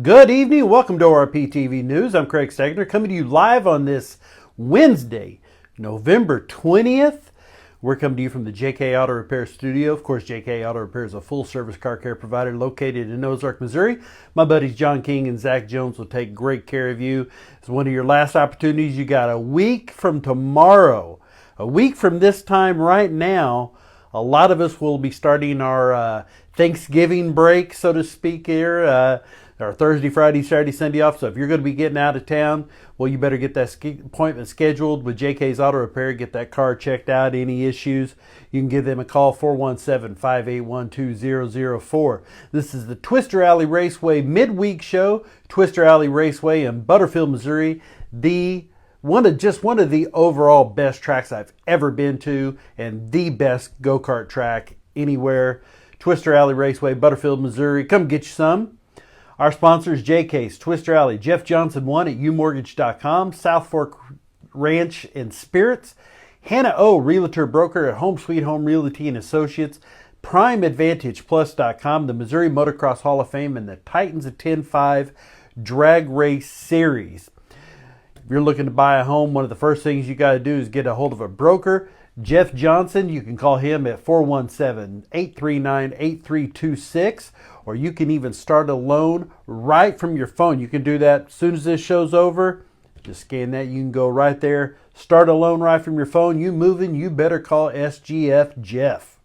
Good evening. Welcome to ORP TV News. I'm Craig Stegner coming to you live on this Wednesday, November 20th. We're coming to you from the J.K. Auto Repair Studio. Of course, J.K. Auto Repair is a full-service car care provider located in Ozark, Missouri. My buddies John King and Zach Jones will take great care of you. It's one of your last opportunities. You got a week from tomorrow. A week from this time right now, a lot of us will be starting our Thanksgiving break, so to speak, here. Our Thursday, Friday, Saturday, Sunday off. So if you're going to be getting out of town, well, you better get that appointment scheduled with JK's Auto Repair. Get that car checked out. Any issues, you can give them a call, 417-581-2004. This is the Twister Alley Raceway midweek show. Twister Alley Raceway in Butterfield, Missouri. One of the overall best tracks I've ever been to, and the best go-kart track anywhere. Twister Alley Raceway, Butterfield, Missouri. Come get you some. Our sponsors, JK's, Twister Alley, Jeff Johnson 1 at UMortgage.com, South Fork Ranch and Spirits, Hannah O, Realtor Broker at Home Sweet Home Realty and Associates, PrimeAdvantagePlus.com, the Missouri Motocross Hall of Fame, and the Titans of 10-5 Drag Race Series. If you're looking to buy a home, one of the first things you got to do is get a hold of a broker. Jeff Johnson, you can call him at 417-839-8326, or you can even start a loan right from your phone. You can do that as soon as this show's over. Just scan that. You can go right there, start a loan right from your phone. You moving, you better call SGF Jeff.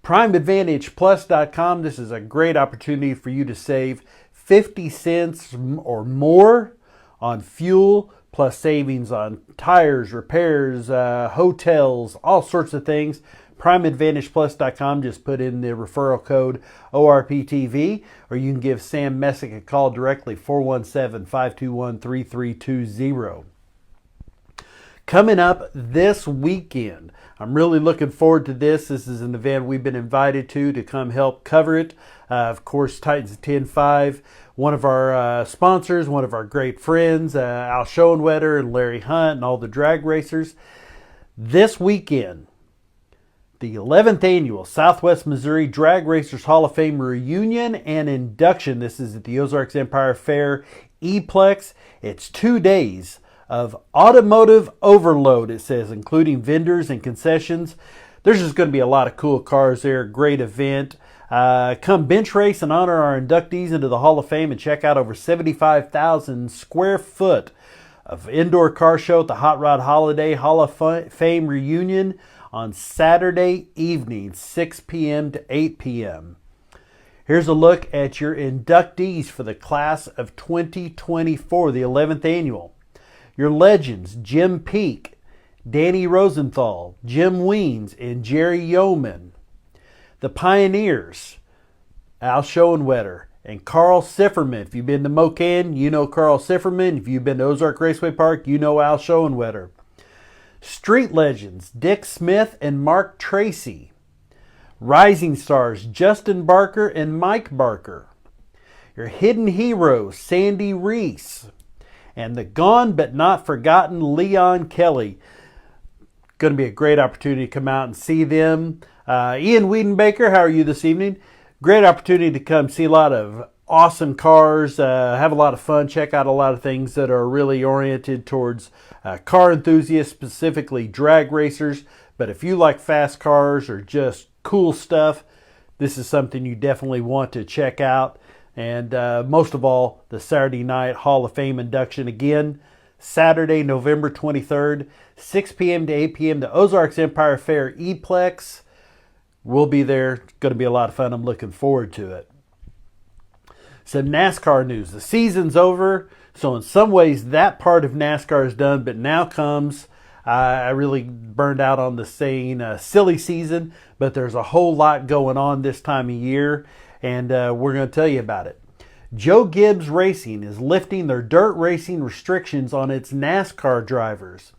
PrimeAdvantagePlus.com. This is a great opportunity for you to save 50 cents or more on fuel, plus savings on tires, repairs, hotels, all sorts of things. PrimeAdvantagePlus.com. Just put in the referral code ORPTV, or you can give Sam Messick a call directly, 417-521-3320. Coming up this weekend, I'm really looking forward to this. This is an event we've been invited to come help cover it. Of course, Titans of 10-5, one of our sponsors, one of our great friends, Al Schoenwetter and Larry Hunt and all the drag racers. This weekend, the 11th annual Southwest Missouri Drag Racers Hall of Fame reunion and induction. This is at the Ozarks Empire Fair E-Plex. It's 2 days of automotive overload, it says, including vendors and concessions. There's just going to be a lot of cool cars there. Great event. Come bench race and honor our inductees into the Hall of Fame and check out over 75,000 square foot of indoor car show at the Hot Rod Holiday Hall of Fame reunion on Saturday evening, 6 p.m. to 8 p.m. Here's a look at your inductees for the class of 2024, the 11th annual. Your legends, Jim Peak, Danny Rosenthal, Jim Weens, and Jerry Yeoman. The pioneers, Al Schoenwetter and Carl Sifferman. If you've been to Mocan, you know Carl Sifferman. If you've been to Ozark Raceway Park, you know Al Schoenwetter. Street legends, Dick Smith and Mark Tracy. Rising stars, Justin Barker and Mike Barker. Your hidden heroes, Sandy Reese. And the gone but not forgotten Leon Kelly. Going to be a great opportunity to come out and see them. Ian Wiedenbaker, how are you this evening? Great opportunity to come see a lot of awesome cars, have a lot of fun, check out a lot of things that are really oriented towards car enthusiasts, specifically drag racers. But if you like fast cars or just cool stuff, this is something you definitely want to check out. And most of all, the Saturday night Hall of Fame induction again, Saturday, November 23rd, 6 p.m. to 8 p.m. The Ozarks Empire Fair E-Plex. We'll be there. It's going to be a lot of fun. I'm looking forward to it. Some NASCAR news. The season's over, so in some ways that part of NASCAR is done, but now comes, I really burned out on the saying silly season, but there's a whole lot going on this time of year, and we're going to tell you about it. Joe Gibbs Racing is lifting their dirt racing restrictions on its NASCAR drivers.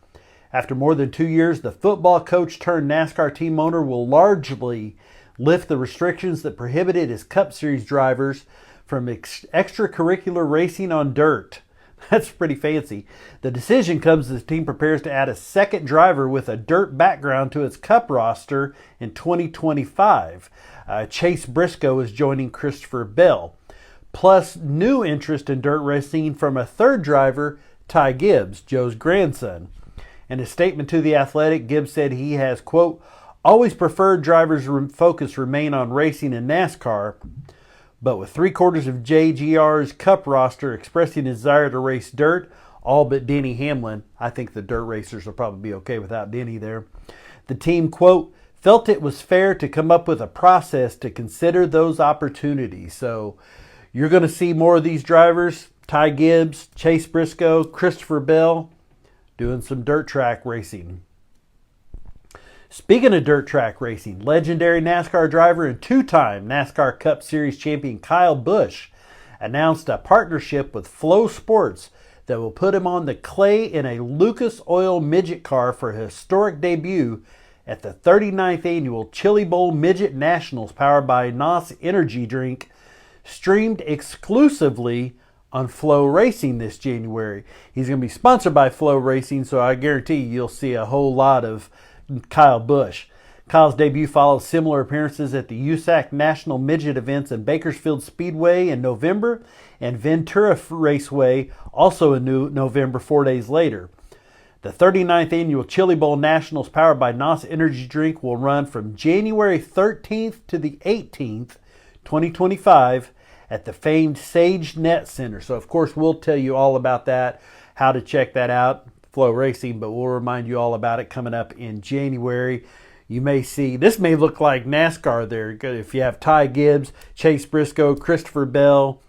After more than 2 years, the football coach turned NASCAR team owner will largely lift the restrictions that prohibited his Cup Series drivers from extracurricular racing on dirt. That's pretty fancy. The decision comes as the team prepares to add a second driver with a dirt background to its Cup roster in 2025. Chase Briscoe is joining Christopher Bell. plus new interest in dirt racing from a third driver, Ty Gibbs, Joe's grandson. In a statement to The Athletic, Gibbs said he has, quote, always preferred drivers' focus remain on racing in NASCAR, but with 3/4 of JGR's Cup roster expressing a desire to race dirt, all but Denny Hamlin, I think the dirt racers will probably be okay without Denny there. The team, quote, felt it was fair to come up with a process to consider those opportunities. So you're going to see more of these drivers, Ty Gibbs, Chase Briscoe, Christopher Bell, doing some dirt track racing. Speaking of dirt track racing, legendary NASCAR driver and two-time NASCAR Cup Series champion Kyle Busch announced a partnership with Flow Sports that will put him on the clay in a Lucas Oil midget car for a historic debut at the 39th annual Chili Bowl Midget Nationals powered by NOS Energy Drink, streamed exclusively on Flow Racing this January. He's going to be sponsored by Flow Racing, so I guarantee you'll see a whole lot of Kyle Busch. Kyle's debut follows similar appearances at the USAC National Midget events in Bakersfield Speedway in November and Ventura Raceway also in November 4 days later. The 39th annual Chili Bowl Nationals powered by NOS Energy Drink will run from January 13th to the 18th, 2025 at the famed Sage Net Center. So of course we'll tell you all about that, how to check that out. Flow Racing, but we'll remind you all about it coming up in January. You may see, this may look like NASCAR there. If you have Ty Gibbs, Chase Briscoe, Christopher Bell,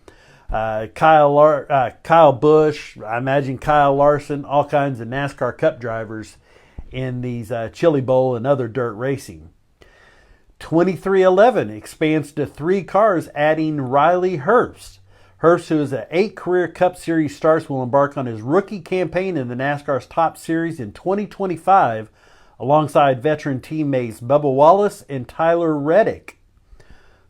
Kyle Busch, I imagine Kyle Larson, all kinds of NASCAR Cup drivers in these Chili Bowl and other dirt racing. 2311 expands to 3 cars, adding Riley Herbst. Herbst, who is at 8 career Cup Series starts, will embark on his rookie campaign in the NASCAR's Top Series in 2025 alongside veteran teammates Bubba Wallace and Tyler Reddick.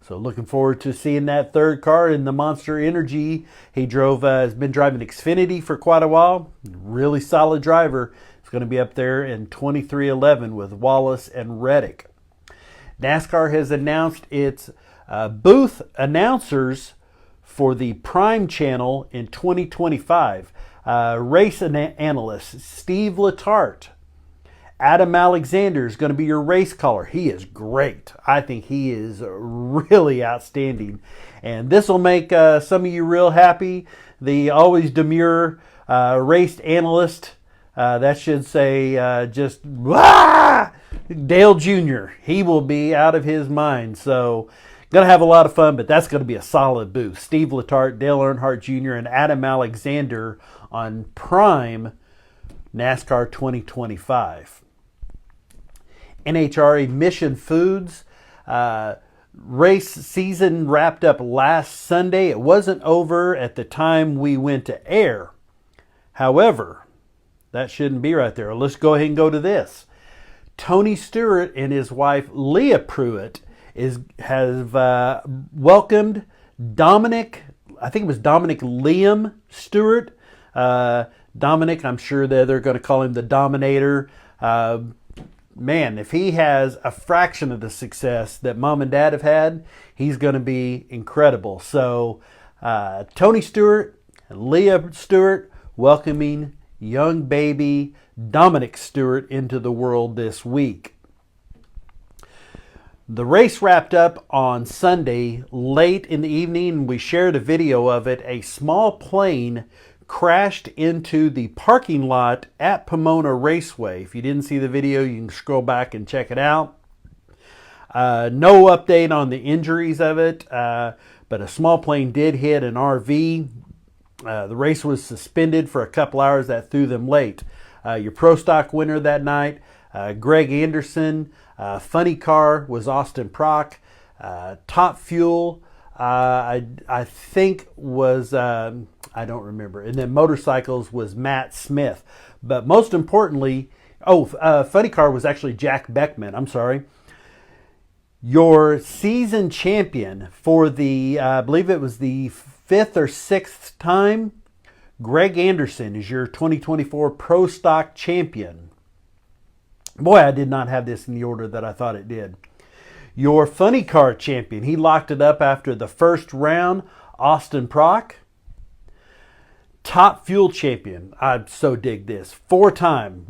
So looking forward to seeing that third car in the Monster Energy. He has been driving Xfinity for quite a while. Really solid driver. He's going to be up there in 2311 with Wallace and Reddick. NASCAR has announced its booth announcers for the Prime Channel in 2025. Race analyst Steve Letarte. Adam Alexander is going to be your race caller. He is great. I think he is really outstanding. And this will make some of you real happy. The always demure race analyst, that should say Dale Jr. He will be out of his mind. So going to have a lot of fun, but that's going to be a solid booth. Steve Letarte, Dale Earnhardt Jr., and Adam Alexander on Prime NASCAR 2025. NHRA Mission Foods. Race season wrapped up last Sunday. It wasn't over at the time we went to air. However, that shouldn't be right there. Let's go ahead and go to this. Tony Stewart and his wife Leah Pruitt have welcomed Dominic, I think it was Dominic Liam Stewart. Dominic, I'm sure that they're going to call him the Dominator. Man, if he has a fraction of the success that Mom and Dad have had, he's going to be incredible. So Tony Stewart and Leah Stewart welcoming young baby Dominic Stewart into the world this week. The race wrapped up on Sunday late in the evening. We shared a video of it. A small plane crashed into the parking lot at Pomona Raceway. If you didn't see the video, you can scroll back and check it out. No update on the injuries of it, but a small plane did hit an RV. The race was suspended for a couple hours. That threw them late. Your Pro Stock winner that night, Greg Anderson. Funny car was Austin Prock. Top Fuel, I think was, I don't remember. And then Motorcycles was Matt Smith. But most importantly, Funny Car was actually Jack Beckman. I'm sorry. Your season champion for the, I believe it was the 5th or 6th time, Greg Anderson is your 2024 Pro Stock champion. Boy, I did not have this in the order that I thought it did. Your Funny Car champion, he locked it up after the first round. Austin Prock. Top fuel champion. I so dig this. 4-time.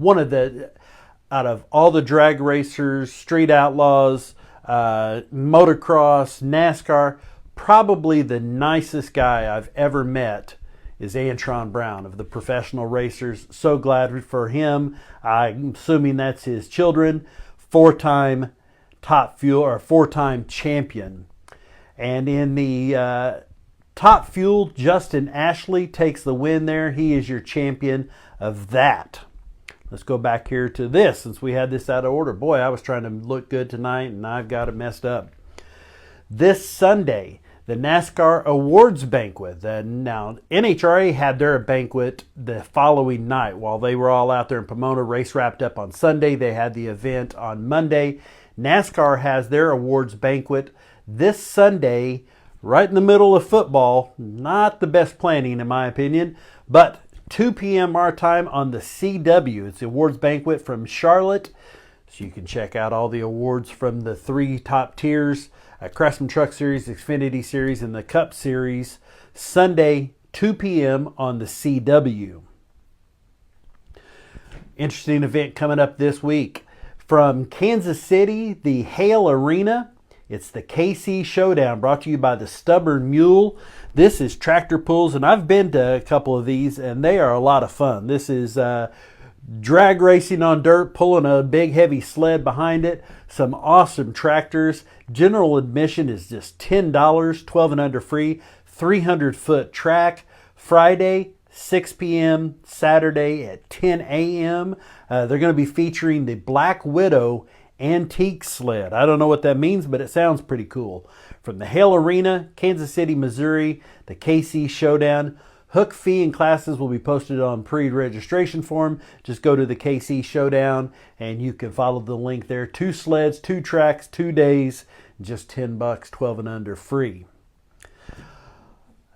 Out of all the drag racers, street outlaws, motocross, NASCAR, probably the nicest guy I've ever met is Antron Brown of the professional racers. So glad for him. I'm assuming that's his children. 4-time top fuel or 4-time champion. And in the top fuel, Justin Ashley takes the win there. He is your champion of that. Let's go back here to this since we had this out of order. Boy, I was trying to look good tonight and I've got it messed up. This Sunday, the NASCAR Awards Banquet. Now, NHRA had their banquet the following night while they were all out there in Pomona. Race wrapped up on Sunday. They had the event on Monday. NASCAR has their awards banquet this Sunday, right in the middle of football. Not the best planning, in my opinion, but 2 p.m. our time on the CW. It's the awards banquet from Charlotte. So you can check out all the awards from the 3 top tiers. Craftsman Truck Series, Xfinity Series, and the Cup Series. Sunday, 2 p.m. on the CW. Interesting event coming up this week. From Kansas City, the Hale Arena. It's the KC Showdown, brought to you by the Stubborn Mule. This is tractor pulls, and I've been to a couple of these, and they are a lot of fun. This is drag racing on dirt, pulling a big heavy sled behind it. Some awesome tractors. General admission is just $10, 12 and under free. 300-foot track. Friday, 6 p.m. Saturday at 10 a.m. They're going to be featuring the Black Widow antique sled. I don't know what that means, but it sounds pretty cool. From the Hale Arena, Kansas City, Missouri, the KC Showdown. Hook, fee, and classes will be posted on pre-registration form. Just go to the KC Showdown and you can follow the link there. 2 sleds, 2 tracks, 2 days, just $10, 12 and under free.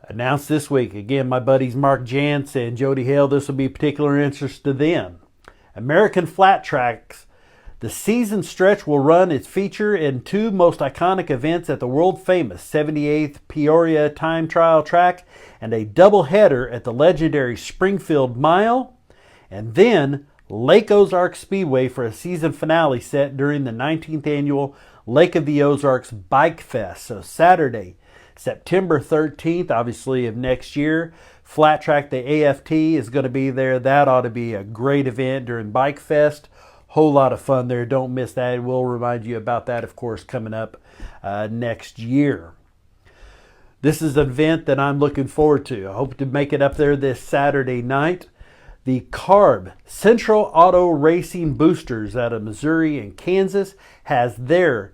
Announced this week, again, my buddies Mark Jantz and Jody Hale. This will be of particular interest to them. American Flat Tracks. The season stretch will run its feature in 2 most iconic events at the world-famous 78th Peoria Time Trial Track and a doubleheader at the legendary Springfield Mile, and then Lake Ozark Speedway for a season finale set during the 19th annual Lake of the Ozarks Bike Fest. So Saturday, September 13th, obviously of next year, Flat Track, the AFT, is going to be there. That ought to be a great event during Bike Fest. Whole lot of fun there. Don't miss that. We'll remind you about that, of course, coming up next year. This is an event that I'm looking forward to. I hope to make it up there this Saturday night. The C.A.R.B, Central Auto Racing Boosters out of Missouri and Kansas, has their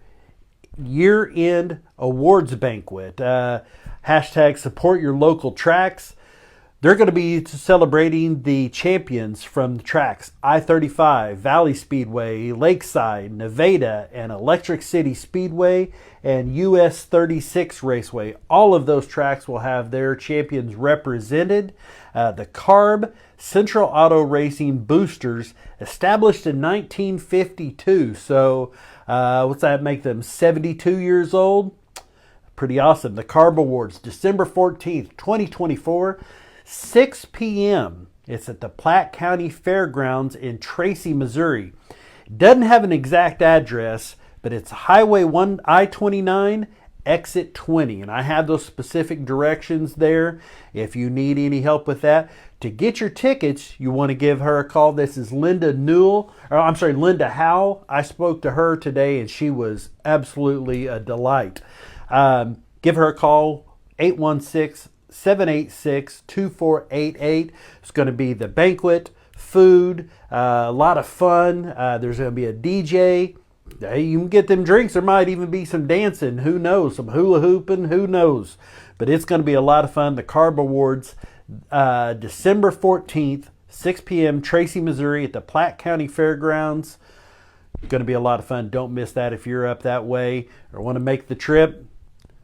year-end awards banquet. Hashtag support your local tracks. They're going to be celebrating the champions from the tracks I-35, Valley Speedway, Lakeside, Nevada, and Electric City Speedway, and US 36 Raceway. All of those tracks will have their champions represented. The C.A.R.B, Central Auto Racing Boosters, established in 1952. So what's that make them, 72 years old? Pretty awesome. The C.A.R.B Awards, December 14th, 2024. 6 p.m. It's at the Platte County Fairgrounds in Tracy, Missouri. It doesn't have an exact address, but it's Highway 1 I-29, exit 20. And I have those specific directions there if you need any help with that. To get your tickets, you want to give her a call. This is Linda Howell. I spoke to her today and she was absolutely a delight. Give her a call, 816-786-2488. It's going to be the banquet, food, a lot of fun. There's going to be a DJ. You can get them drinks. There might even be some dancing. Who knows? Some hula hooping. Who knows? But it's going to be a lot of fun. The C.A.R.B Awards, December 14th, 6 p.m., Tracy, Missouri at the Platte County Fairgrounds. Going to be a lot of fun. Don't miss that if you're up that way or want to make the trip.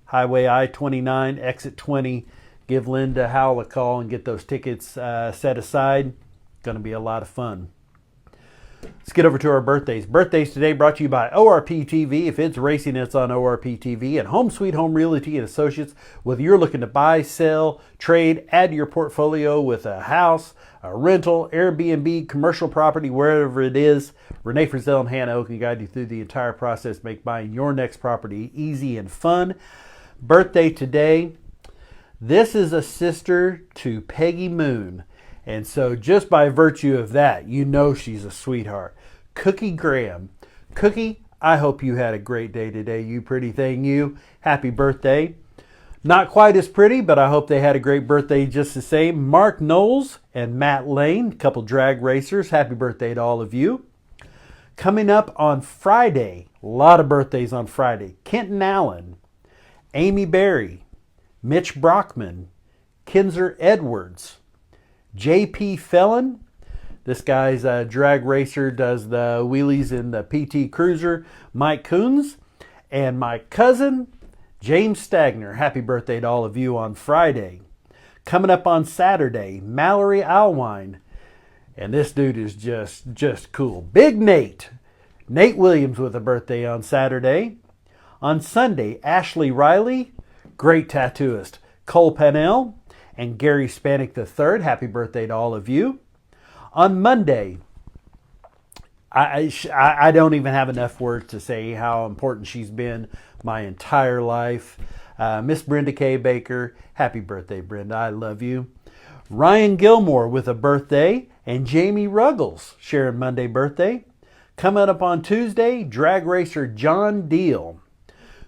Highway I-29, exit 20. Give Linda Howell a call and get those tickets set aside. Going to be a lot of fun. Let's get over to our birthdays. Birthdays today brought to you by ORP TV. If it's racing, it's on ORP TV. And Home Sweet Home Realty and Associates. Whether you're looking to buy, sell, trade, add to your portfolio with a house, a rental, Airbnb, commercial property, wherever it is, Renee Frizzell and Hannah O can guide you through the entire process, make buying your next property easy and fun. Birthday today. This is a sister to Peggy Moon. And so just by virtue of that, you know she's a sweetheart. Cookie Graham. Cookie, I hope you had a great day today, you pretty thing, you. Happy birthday. Not quite as pretty, but I hope they had a great birthday just the same. Mark Knowles and Matt Lane, a couple drag racers. Happy birthday to all of you. Coming up on Friday, a lot of birthdays on Friday. Kenton Allen, Amy Berry, Mitch Brockman, Kinzer Edwards, J.P. Felon. This guy's a drag racer, does the wheelies in the PT Cruiser. Mike Coons. And my cousin, James Stagner. Happy birthday to all of you on Friday. Coming up on Saturday, Mallory Alwine. And this dude is just cool. Big Nate. Nate Williams with a birthday on Saturday. On Sunday, Ashley Riley. Great tattooist. Cole Pannell. And Gary Spanik III. Happy birthday to all of you. On Monday, I don't even have enough words to say how important she's been my entire life. Miss Brenda K. Baker. Happy birthday, Brenda. I love you. Ryan Gilmore with a birthday. And Jamie Ruggles sharing Monday birthday. Coming up on Tuesday, drag racer John Deal.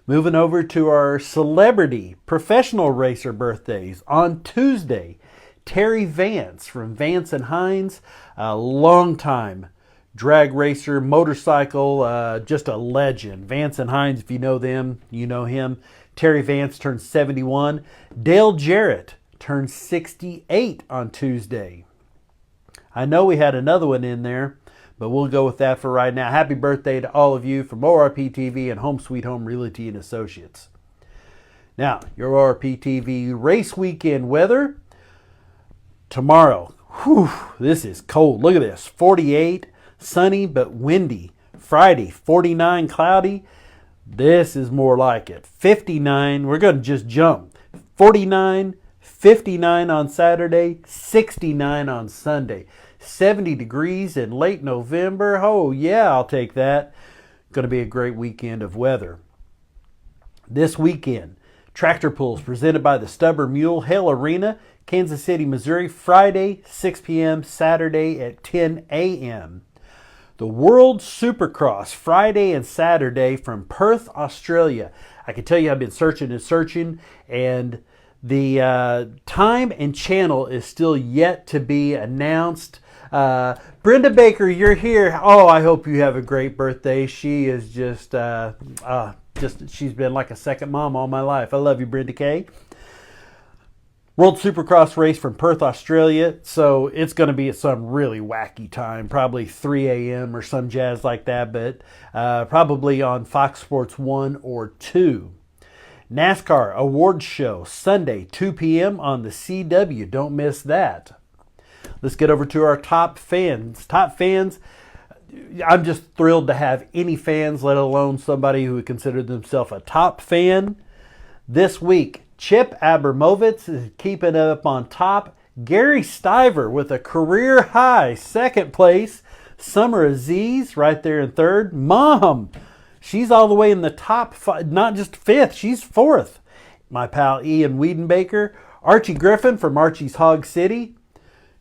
Moving over to our celebrity professional racer birthdays. On Tuesday, Terry Vance from Vance and Hines, a long-time drag racer, motorcycle, just a legend. Vance and Hines, if you know them, you know him. Terry Vance turns 71. Dale Jarrett turns 68 on Tuesday. I know we had another one in there, but we'll go with that for right now. Happy birthday to all of you from ORP TV and Home Sweet Home Realty and Associates. Now, your ORP TV race weekend weather. Tomorrow, this is cold. Look at this, 48, sunny but windy. Friday, 49, cloudy. This is more like it. 59, we're going to just jump. 49, 59 on Saturday, 69 on Sunday. 70 degrees in late November. Oh, yeah, I'll take that. Going to be a great weekend of weather. This weekend, tractor pulls presented by the Stubborn Mule, Hale Arena, Kansas City, Missouri, Friday, 6 p.m., Saturday at 10 a.m. The World Supercross, Friday and Saturday from Perth, Australia. I can tell you I've been searching and searching, and the time and channel is still yet to be announced. Brenda Baker, you're here. Oh, I hope you have a great birthday. She is just she's been like a second mom all my life. I love you, Brenda K. World Supercross race from Perth, Australia. So it's going to be at some really wacky time, probably 3 a.m. or some jazz like that, but probably on Fox Sports 1 or 2. NASCAR Awards Show, Sunday, 2 p.m. on the CW. Don't miss that. Let's get over to our top fans. Top fans, I'm just thrilled to have any fans, let alone somebody who would consider themselves a top fan. This week, Chip Abramovitz is keeping it up on top. Gary Stiver with a career high second place. Summer Aziz right there in third. Mom, she's all the way in the top five, not just fifth, she's fourth. My pal Ian Wiedenbaker. Archie Griffin from Archie's Hog City.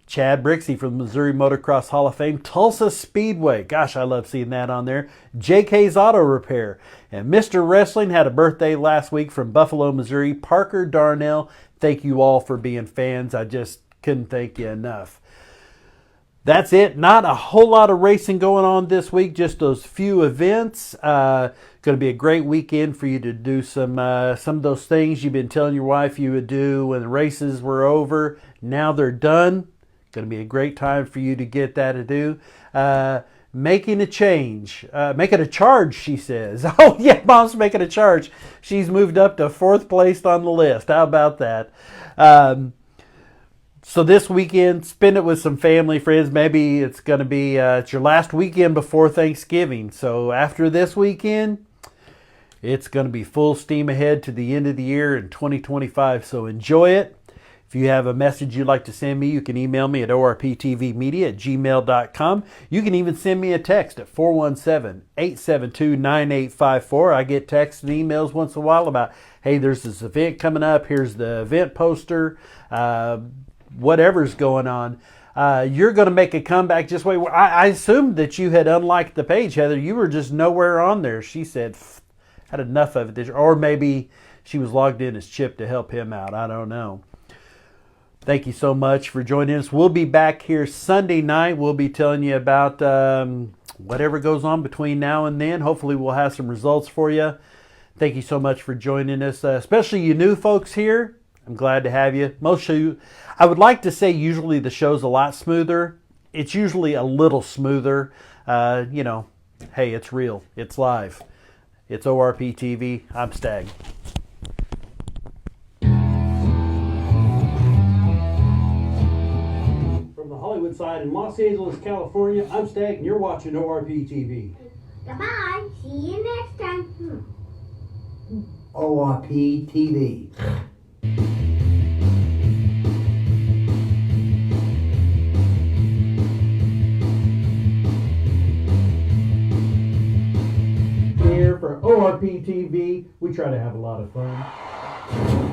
Chad Brixey from the Missouri Motocross Hall of Fame. Tulsa Speedway. Gosh, I love seeing that on there. JK's Auto Repair. And Mr. Wrestling had a birthday last week from Buffalo, Missouri. Parker Darnell. Thank you all for being fans. I just couldn't thank you enough. That's it. Not a whole lot of racing going on this week. Just those few events. Going to be a great weekend for you to do some of those things you've been telling your wife you would do when the races were over. Now they're done. Going to be a great time for you to get that to do. Making a change. Making a charge, she says. Oh, yeah, Mom's making a charge. She's moved up to fourth place on the list. How about that? So this weekend, spend it with some family, friends. Maybe it's going to be it's your last weekend before Thanksgiving. So after this weekend, it's going to be full steam ahead to the end of the year in 2025. So enjoy it. If you have a message you'd like to send me, you can email me at orptvmedia@gmail.com. You can even send me a text at 417-872-9854. I get texts and emails once in a while about, hey, there's this event coming up. Here's the event poster. Whatever's going on. You're going to make a comeback. Just wait. I assumed that you had unliked the page, Heather. You were just nowhere on there. She said, had enough of it. Or maybe she was logged in as Chip to help him out. I don't know. Thank you so much for joining us. We'll be back here Sunday night. We'll be telling you about whatever goes on between now and then. Hopefully we'll have some results for you. Thank you so much for joining us, especially you new folks here. I'm glad to have you. Most of you, I would like to say usually the show's a lot smoother. It's usually a little smoother. You know, hey, it's real. It's live. It's ORP TV. I'm Stag. Hollywood side in Los Angeles, California. I'm Stag and you're watching ORP TV. Goodbye. See you next time. ORP TV. Here for ORP TV, we try to have a lot of fun.